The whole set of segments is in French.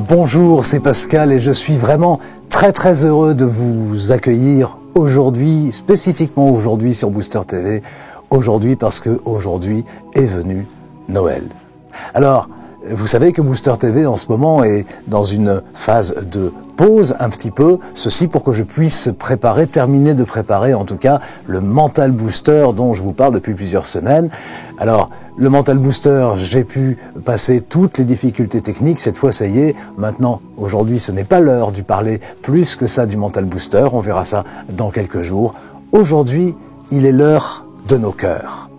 Bonjour, c'est Pascal et je suis vraiment très heureux de vous accueillir aujourd'hui, spécifiquement aujourd'hui sur Booster TV. Aujourd'hui parce que aujourd'hui est venu Noël. Alors, vous savez que Booster TV en ce moment est dans une phase de pause un petit peu, ceci pour que je puisse terminer de préparer en tout cas le Mental Booster dont je vous parle depuis plusieurs semaines. Alors, le Mental Booster, j'ai pu passer toutes les difficultés techniques, cette fois ça y est, maintenant, aujourd'hui ce n'est pas l'heure de parler plus que ça du Mental Booster, on verra ça dans quelques jours. Aujourd'hui, il est l'heure de nos cœurs.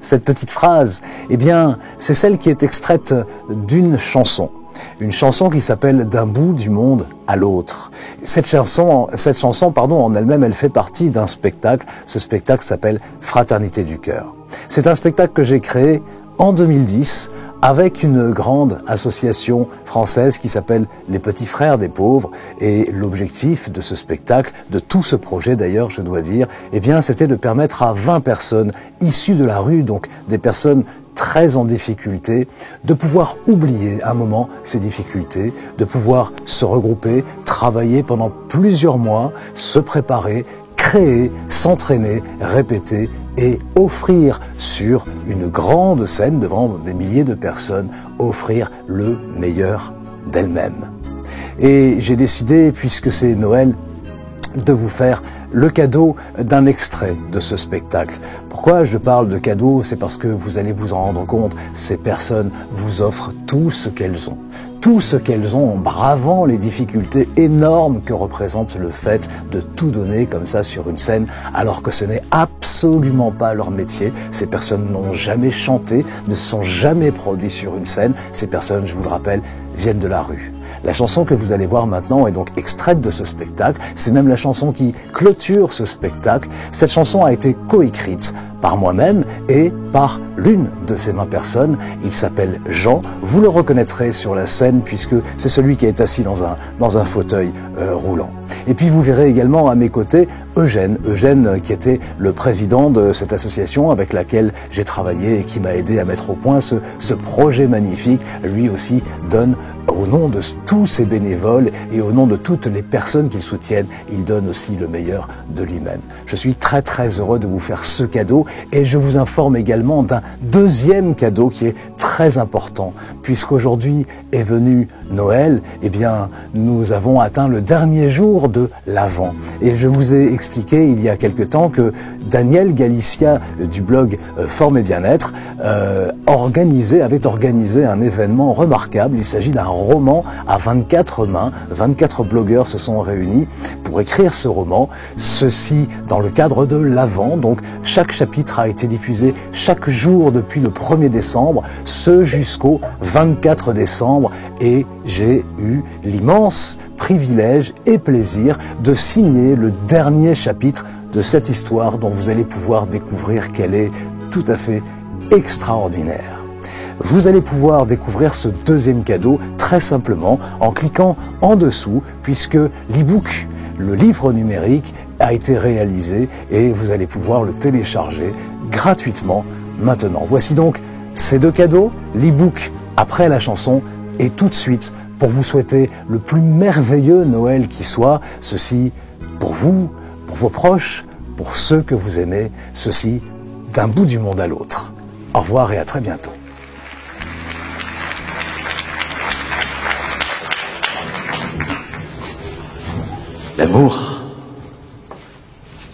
Cette petite phrase, eh bien, c'est celle qui est extraite d'une chanson. Une chanson qui s'appelle « D'un bout du monde à l'autre ». Cette chanson, en elle-même, elle fait partie d'un spectacle. Ce spectacle s'appelle « Fraternité du cœur ». C'est un spectacle que j'ai créé en 2010 avec une grande association française qui s'appelle Les Petits Frères des Pauvres. Et l'objectif de ce spectacle, de tout ce projet d'ailleurs, je dois dire, eh bien, c'était de permettre à 20 personnes issues de la rue, donc des personnes très en difficulté, de pouvoir oublier un moment ces difficultés, de pouvoir se regrouper, travailler pendant plusieurs mois, se préparer, créer, s'entraîner, répéter et offrir sur une grande scène devant des milliers de personnes, offrir le meilleur d'elles-mêmes. Et j'ai décidé, puisque c'est Noël, de vous faire le cadeau d'un extrait de ce spectacle. Pourquoi je parle de cadeau? C'est parce que vous allez vous en rendre compte, ces personnes vous offrent tout ce qu'elles ont. Tout ce qu'elles ont en bravant les difficultés énormes que représente le fait de tout donner comme ça sur une scène, alors que ce n'est absolument pas leur métier. Ces personnes n'ont jamais chanté, ne se sont jamais produits sur une scène. Ces personnes, je vous le rappelle, viennent de la rue. La chanson que vous allez voir maintenant est donc extraite de ce spectacle. C'est même la chanson qui clôture ce spectacle. Cette chanson a été coécrite par moi-même et par l'une de ces 20 personnes. Il s'appelle Jean. Vous le reconnaîtrez sur la scène puisque c'est celui qui est assis dans un fauteuil roulant. Et puis vous verrez également à mes côtés Eugène qui était le président de cette association avec laquelle j'ai travaillé et qui m'a aidé à mettre au point ce projet magnifique. Lui aussi donne au nom de tous ces bénévoles et au nom de toutes les personnes qu'il soutiennent, il donne aussi le meilleur de lui-même. Je suis très heureux de vous faire ce cadeau et je vous informe également d'un deuxième cadeau qui est très important. Puisqu'aujourd'hui est venu Noël, eh bien nous avons atteint le dernier jour de l'Avent. Et je vous ai expliqué il y a quelque temps que Daniel Galicia du blog Forme et Bien-être avait organisé un événement remarquable. Il s'agit d'un roman à 24 mains. 24 blogueurs se sont réunis pour écrire ce roman. Ceci dans le cadre de l'Avent. Donc chaque chapitre a été diffusé chaque jour depuis le 1er décembre, ce jusqu'au 24 décembre. Et j'ai eu l'immense privilège et plaisir de signer le dernier chapitre de cette histoire dont vous allez pouvoir découvrir qu'elle est tout à fait extraordinaire. Vous allez pouvoir découvrir ce deuxième cadeau très simplement en cliquant en dessous puisque l'e-book, le livre numérique, a été réalisé et vous allez pouvoir le télécharger gratuitement maintenant. Voici donc ces deux cadeaux, l'e-book après la chanson et tout de suite pour vous souhaiter le plus merveilleux Noël qui soit, ceci pour vous, pour vos proches, pour ceux que vous aimez, ceci d'un bout du monde à l'autre. Au revoir et à très bientôt. L'amour,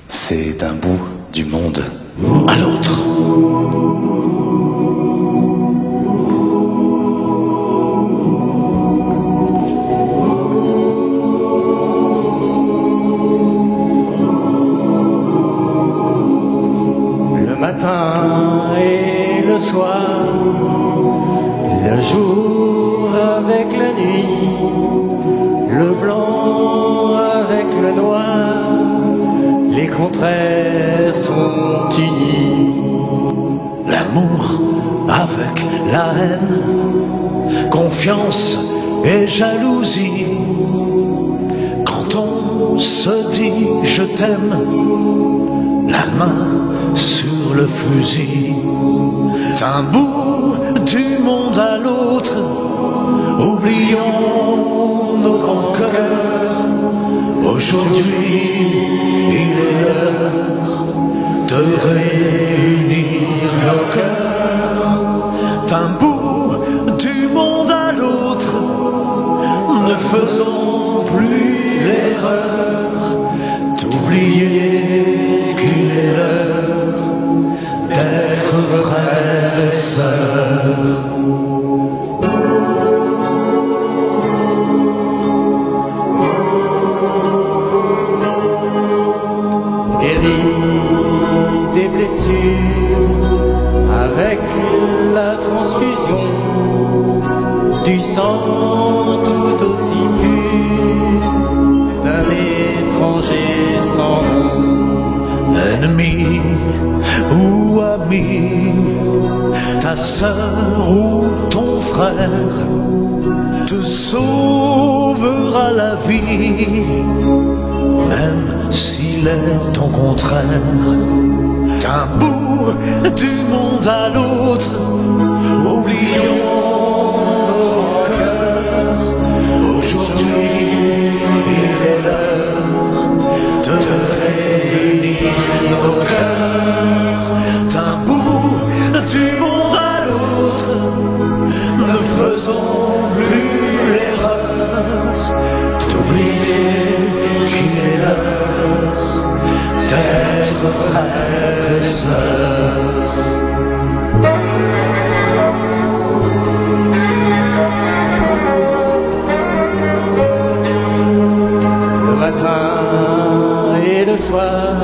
c'est d'un bout du monde à l'autre. Le matin et le soir, le jour avec la nuit, le blanc avec le noir, les contraires sont unis. L'amour avec la haine, confiance et jalousie. Quand on se dit je t'aime, la main sur le fusil. D'un bout du monde à l'autre, oublions nos grands cœurs. Aujourd'hui, il est l'heure de réunir nos cœurs. D'un bout du monde à l'autre, ne faisons plus l'erreur d'oublier qu'il est l'heure d'être frères et sœurs. Des blessures avec la transfusion du sang tout aussi pur d'un étranger sans nom. Ennemi ou ami, ta sœur ou ton frère te sauvera la vie, même s'il est ton contraire. D'un bout du monde à l'autre, oublions nos cœurs. Aujourd'hui, il est l'heure de réunir nos cœurs. D'un bout du monde à l'autre, ne faisons plus l'erreur d'oublier qu'il est l'heure d'être frères et sœurs. Le matin et le soir,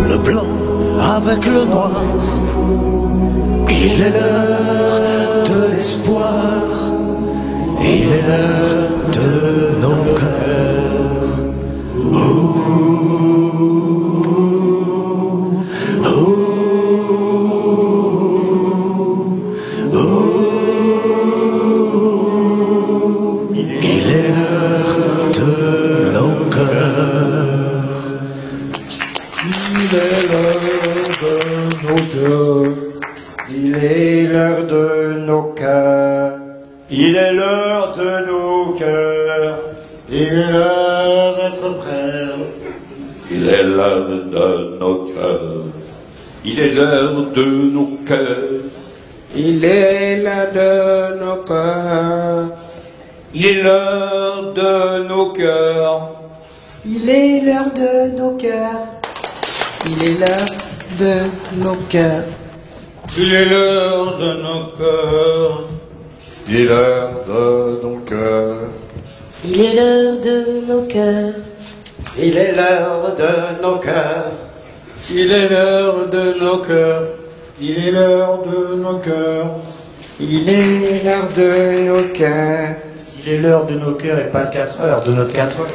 Le blanc avec le noir, il est l'heure de l'espoir, il est l'heure de nos cœurs. Il est l'heure de nos cœurs. Il est l'heure de nos cœurs. Il est l'heure de nos cœurs. il est l'heure de nos cœurs. Il est l'heure d'être frères. Il est l'heure de nos cœurs. Il est l'heure de nos cœurs. Il est l'heure de nos cœurs. Il est l'heure de nos cœurs. Il est l'heure de nos cœurs. Il est l'heure de nos cœurs. Il est l'heure de nos cœurs. Il est l'heure de nos cœurs. Il est l'heure de nos cœurs. Il est l'heure de nos cœurs. Il est l'heure de nos cœurs. Il est l'heure de nos cœurs. Il est l'heure de nos cœurs. Il est l'heure de nos cœurs et pas 4 heures de notre 4 heures.